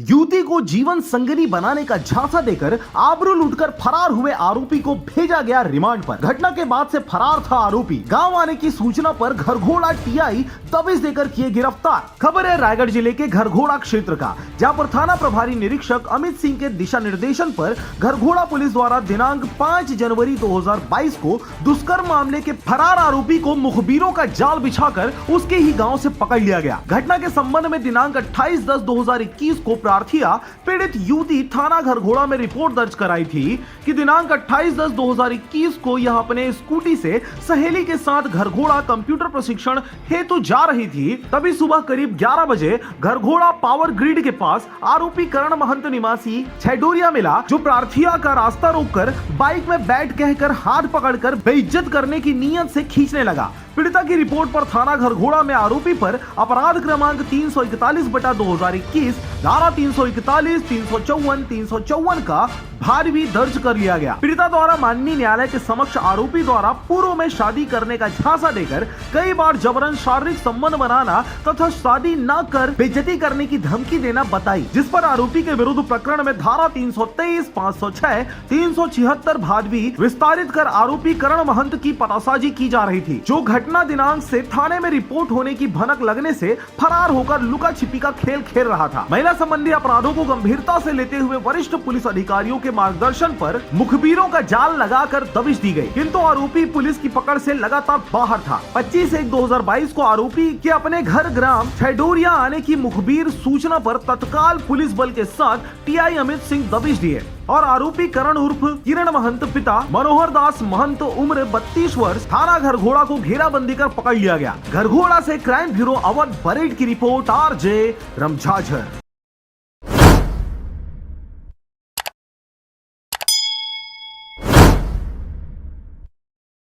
युवती को जीवन संगिनी बनाने का झांसा देकर आबरू लूटकर फरार हुए आरोपी को भेजा गया रिमांड पर। घटना के बाद से फरार था आरोपी। गांव आने की सूचना पर घरघोड़ा टीआई दबिश देकर किए गिरफ्तार। खबर है रायगढ़ जिले के घरघोड़ा क्षेत्र का, जहां पर थाना प्रभारी निरीक्षक अमित सिंह के दिशा निर्देशन पर घरघोड़ा पुलिस द्वारा दिनांक 5 जनवरी 2022 को दुष्कर्म मामले के फरार आरोपी को मुखबिरों का जाल बिछाकर उसके ही गाँव से पकड़ लिया गया। घटना के संबंध में दिनांक 28/10/2021 को प्रार्थिया पीड़ित युवती थाना घरघोड़ा में रिपोर्ट दर्ज कराई थी कि दिनांक 28/10/2021 को यह अपने स्कूटी से सहेली के साथ घरघोड़ा कंप्यूटर प्रशिक्षण हेतु जा रही थी। तभी सुबह करीब 11 बजे घरघोड़ा पावर ग्रिड के पास आरोपी करण महंत निवासी छैडोरिया मिला, जो प्रार्थिया का रास्ता रोककर बाइक में बैठ कहकर हाथ पकड़कर बेइज्जत करने की नीयत से खींचने लगा। पीड़िता की रिपोर्ट पर थाना घरघोड़ा में आरोपी पर अपराध क्रमांक 341/2021 धारा 341, 354, 354 का भारी दर्ज कर लिया गया। पीड़िता द्वारा माननीय न्यायालय के समक्ष आरोपी द्वारा पूर्व में शादी करने का झांसा देकर कई बार जबरन शारीरिक संबंध बनाना तथा शादी न कर बेइज्जती करने की धमकी देना बताई, जिस पर आरोपी के विरुद्ध प्रकरण में धारा 323, 506, 376 भादवी विस्तारित कर आरोपी करण महंत की पतासाजी की जा रही थी, जो घटना दिनांक से थाने में रिपोर्ट होने की भनक लगने से फरार होकर लुका छिपी का खेल खेल रहा था। महिला संबंधी अपराधों को गंभीरता से लेते हुए वरिष्ठ पुलिस अधिकारियों के मार्गदर्शन पर मुखबिरों का जाल लगाकर दबिश दी गई, किंतु आरोपी पुलिस की पकड़ से लगातार बाहर था। 25/1/2022 को आरोपी के अपने घर ग्राम छैडोरिया आने की मुखबिर सूचना पर तत्काल पुलिस बल के साथ टीआई अमित सिंह दबिश दिए और आरोपी करण उर्फ किरण महंत पिता मनोहर दास महंत उम्र 32 वर्ष थाना घरघोड़ा को घेराबंदी कर पकड़ लिया गया। घरघोड़ा से क्राइम ब्यूरो अवध परेड की रिपोर्ट, आरजे रमझाझर।